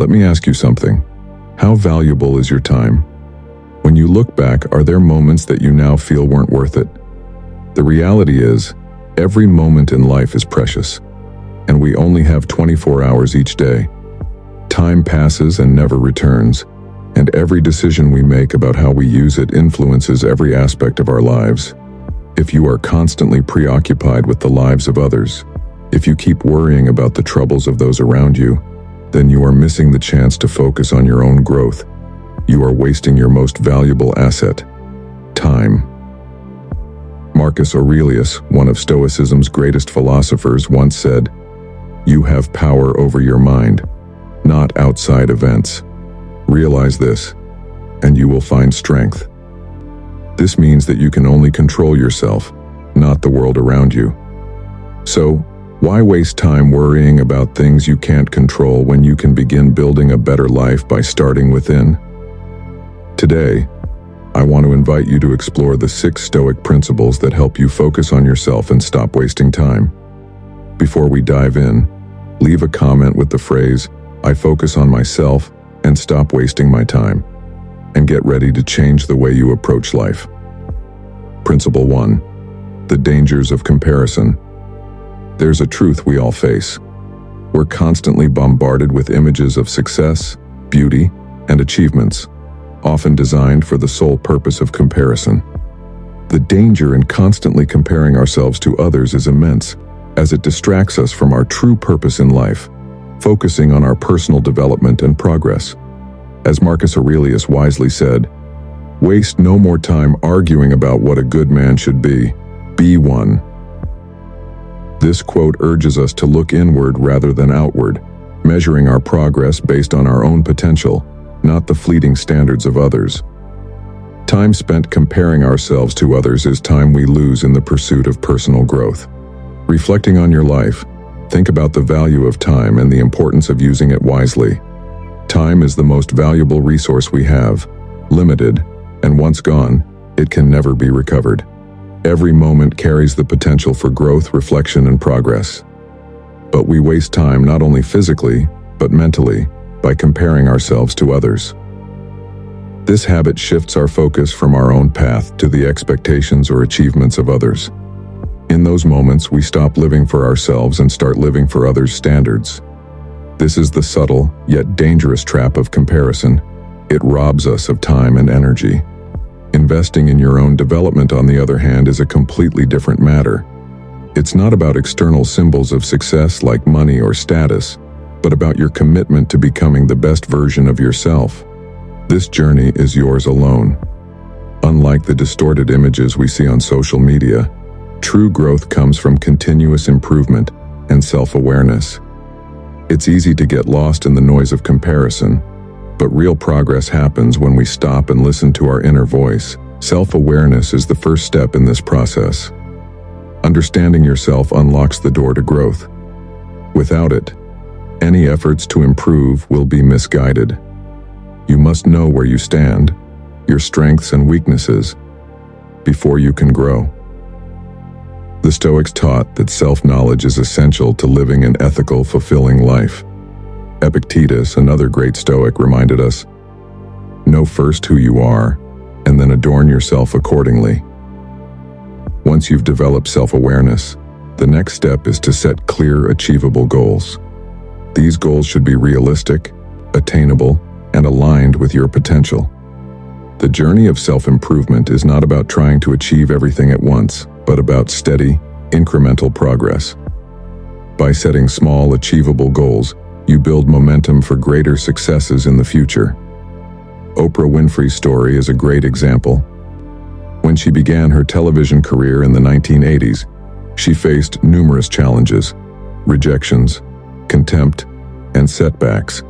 Let me ask you something. How valuable is your time? When you look back, are there moments that you now feel weren't worth it? The reality is, every moment in life is precious, and we only have 24 hours each day. Time passes and never returns, and every decision we make about how we use it influences every aspect of our lives. If you are constantly preoccupied with the lives of others, if you keep worrying about the troubles of those around you, then you are missing the chance to focus on your own growth. You are wasting your most valuable asset, time. Marcus Aurelius, one of Stoicism's greatest philosophers, once said, "You have power over your mind, not outside events. Realize this, and you will find strength." This means that you can only control yourself, not the world around you. So, why waste time worrying about things you can't control when you can begin building a better life by starting within? Today, I want to invite you to explore the 6 Stoic principles that help you focus on yourself and stop wasting time. Before we dive in, leave a comment with the phrase, "I focus on myself and stop wasting my time," and get ready to change the way you approach life. Principle 1. The dangers of comparison. There's a truth we all face. We're constantly bombarded with images of success, beauty, and achievements, often designed for the sole purpose of comparison. The danger in constantly comparing ourselves to others is immense, as it distracts us from our true purpose in life, focusing on our personal development and progress. As Marcus Aurelius wisely said, "Waste no more time arguing about what a good man should be one." This quote urges us to look inward rather than outward, measuring our progress based on our own potential, not the fleeting standards of others. Time spent comparing ourselves to others is time we lose in the pursuit of personal growth. Reflecting on your life, think about the value of time and the importance of using it wisely. Time is the most valuable resource we have, limited, and once gone, it can never be recovered. Every moment carries the potential for growth, reflection, and progress. But we waste time not only physically, but mentally, by comparing ourselves to others. This habit shifts our focus from our own path to the expectations or achievements of others. In those moments, we stop living for ourselves and start living for others' standards. This is the subtle, yet dangerous trap of comparison. It robs us of time and energy. Investing in your own development, on the other hand, is a completely different matter. It's not about external symbols of success like money or status, but about your commitment to becoming the best version of yourself. This journey is yours alone. Unlike the distorted images we see on social media, true growth comes from continuous improvement and self-awareness. It's easy to get lost in the noise of comparison, but real progress happens when we stop and listen to our inner voice. Self-awareness is the first step in this process. Understanding yourself unlocks the door to growth. Without it, any efforts to improve will be misguided. You must know where you stand, your strengths and weaknesses, before you can grow. The Stoics taught that self-knowledge is essential to living an ethical, fulfilling life. Epictetus, another great Stoic, reminded us, "Know first who you are, and then adorn yourself accordingly." Once you've developed self-awareness, the next step is to set clear, achievable goals. These goals should be realistic, attainable, and aligned with your potential. The journey of self-improvement is not about trying to achieve everything at once, but about steady, incremental progress. By setting small, achievable goals, you build momentum for greater successes in the future. Oprah Winfrey's story is a great example. When she began her television career in the 1980s, she faced numerous challenges, rejections, contempt, and setbacks.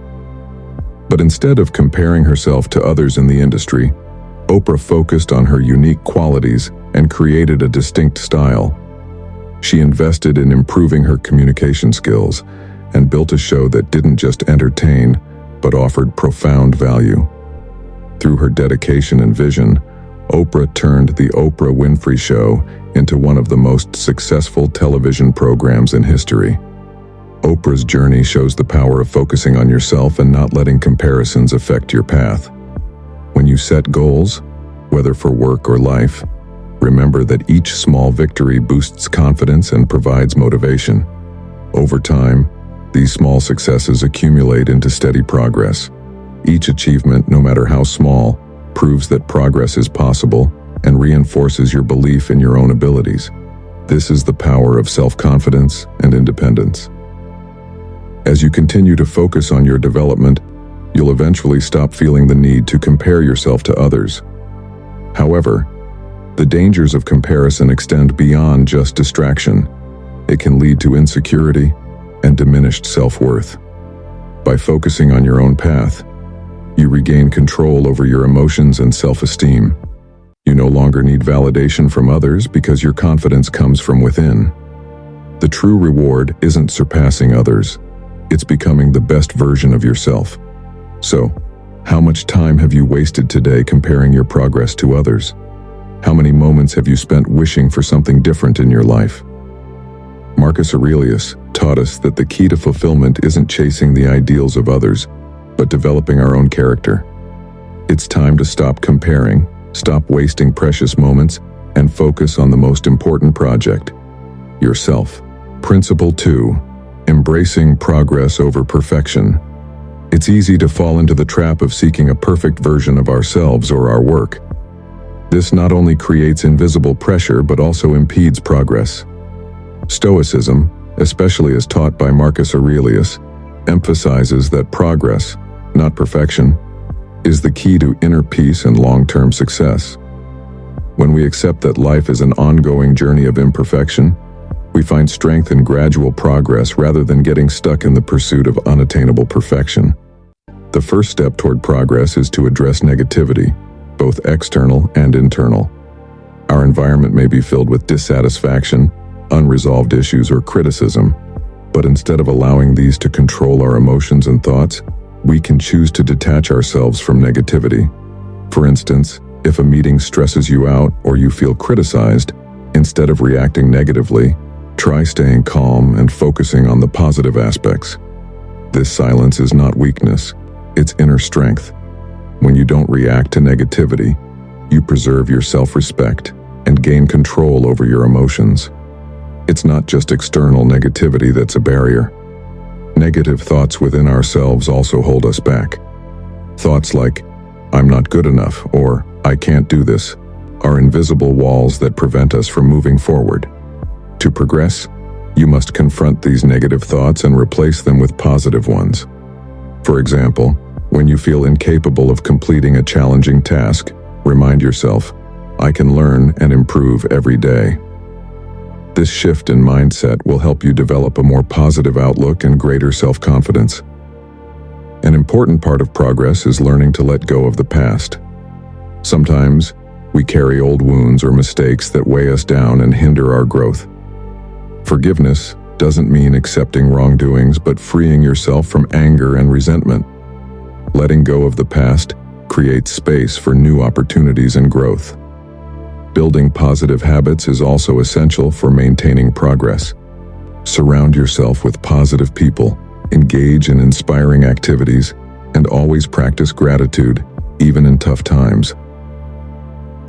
But instead of comparing herself to others in the industry, Oprah focused on her unique qualities and created a distinct style. She invested in improving her communication skills and built a show that didn't just entertain, but offered profound value. Through her dedication and vision, Oprah turned The Oprah Winfrey Show into one of the most successful television programs in history. Oprah's journey shows the power of focusing on yourself and not letting comparisons affect your path. When you set goals, whether for work or life, remember that each small victory boosts confidence and provides motivation. Over time, these small successes accumulate into steady progress. Each achievement, no matter how small, proves that progress is possible and reinforces your belief in your own abilities. This is the power of self-confidence and independence. As you continue to focus on your development, you'll eventually stop feeling the need to compare yourself to others. However, the dangers of comparison extend beyond just distraction. It can lead to insecurity and diminished self-worth. By focusing on your own path, you regain control over your emotions and self-esteem. You no longer need validation from others because your confidence comes from within. The true reward isn't surpassing others. It's becoming the best version of yourself. So, how much time have you wasted today comparing your progress to others? How many moments have you spent wishing for something different in your life? Marcus Aurelius taught us that the key to fulfillment isn't chasing the ideals of others, but developing our own character. It's time to stop comparing, stop wasting precious moments, and focus on the most important project: yourself. Principle 2. Embracing progress over perfection. It's easy to fall into the trap of seeking a perfect version of ourselves or our work. This not only creates invisible pressure but also impedes progress. Stoicism, especially as taught by Marcus Aurelius, emphasizes that progress, not perfection, is the key to inner peace and long-term success. When we accept that life is an ongoing journey of imperfection, we find strength in gradual progress rather than getting stuck in the pursuit of unattainable perfection. The first step toward progress is to address negativity, both external and internal. Our environment may be filled with dissatisfaction, unresolved issues, or criticism, but instead of allowing these to control our emotions and thoughts, we can choose to detach ourselves from negativity. For instance, if a meeting stresses you out or you feel criticized, instead of reacting negatively, try staying calm and focusing on the positive aspects. This silence is not weakness, it's inner strength. When you don't react to negativity, you preserve your self-respect and gain control over your emotions. It's not just external negativity that's a barrier. Negative thoughts within ourselves also hold us back. Thoughts like, "I'm not good enough," or "I can't do this," are invisible walls that prevent us from moving forward. To progress, you must confront these negative thoughts and replace them with positive ones. For example, when you feel incapable of completing a challenging task, remind yourself, "I can learn and improve every day." This shift in mindset will help you develop a more positive outlook and greater self-confidence. An important part of progress is learning to let go of the past. Sometimes, we carry old wounds or mistakes that weigh us down and hinder our growth. Forgiveness doesn't mean accepting wrongdoings, but freeing yourself from anger and resentment. Letting go of the past creates space for new opportunities and growth. Building positive habits is also essential for maintaining progress. Surround yourself with positive people, engage in inspiring activities, and always practice gratitude, even in tough times.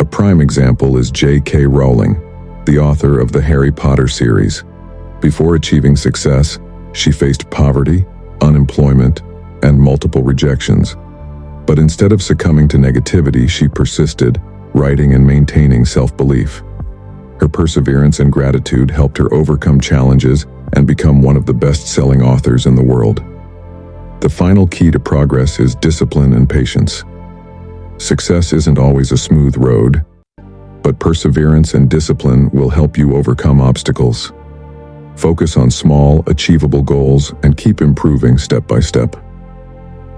A prime example is J.K. Rowling, the author of the Harry Potter series. Before achieving success, she faced poverty, unemployment, and multiple rejections. But instead of succumbing to negativity, she persisted, writing and maintaining self-belief. Her perseverance and gratitude helped her overcome challenges and become one of the best-selling authors in the world. The final key to progress is discipline and patience. Success isn't always a smooth road, but perseverance and discipline will help you overcome obstacles. Focus on small, achievable goals and keep improving step by step.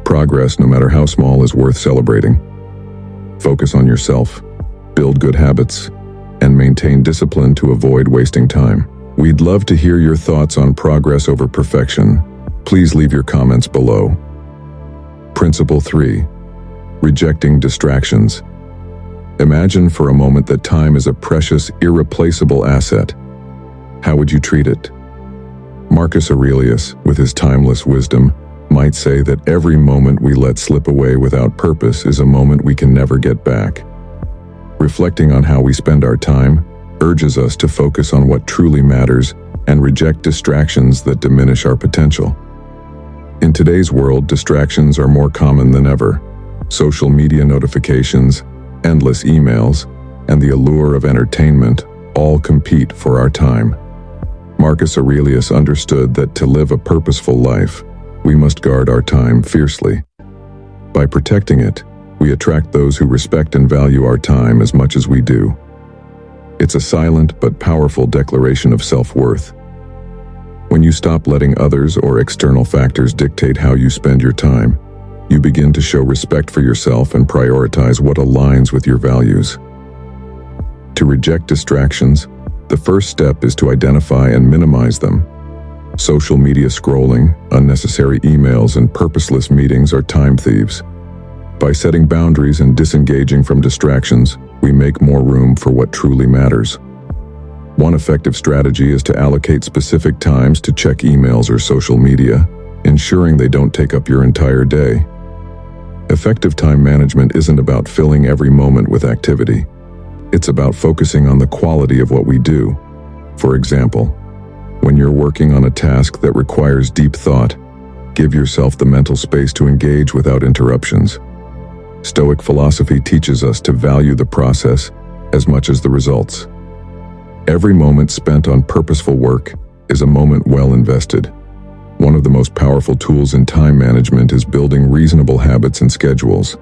Progress, no matter how small, is worth celebrating. Focus on yourself, build good habits, and maintain discipline to avoid wasting time. We'd love to hear your thoughts on progress over perfection. Please leave your comments below. Principle 3. Rejecting distractions. Imagine for a moment that time is a precious, irreplaceable asset. How would you treat it? Marcus Aurelius, with his timeless wisdom, might say that every moment we let slip away without purpose is a moment we can never get back. Reflecting on how we spend our time urges us to focus on what truly matters and reject distractions that diminish our potential. In today's world, distractions are more common than ever. Social media notifications, endless emails, and the allure of entertainment all compete for our time. Marcus Aurelius understood that to live a purposeful life, we must guard our time fiercely. By protecting it, we attract those who respect and value our time as much as we do. It's a silent but powerful declaration of self-worth. When you stop letting others or external factors dictate how you spend your time, you begin to show respect for yourself and prioritize what aligns with your values. To reject distractions, the first step is to identify and minimize them. Social media scrolling, unnecessary emails, and purposeless meetings are time thieves. By setting boundaries and disengaging from distractions, we make more room for what truly matters. One effective strategy is to allocate specific times to check emails or social media, ensuring they don't take up your entire day. Effective time management isn't about filling every moment with activity. It's about focusing on the quality of what we do. For example, when you're working on a task that requires deep thought, give yourself the mental space to engage without interruptions. Stoic philosophy teaches us to value the process as much as the results. Every moment spent on purposeful work is a moment well invested. One of the most powerful tools in time management is building reasonable habits and schedules.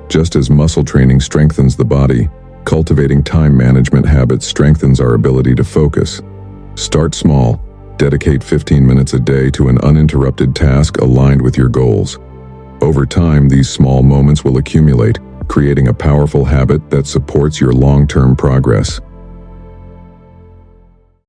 Just as muscle training strengthens the body, cultivating time management habits strengthens our ability to focus. Start small. Dedicate 15 minutes a day to an uninterrupted task aligned with your goals. Over time, these small moments will accumulate, creating a powerful habit that supports your long-term progress.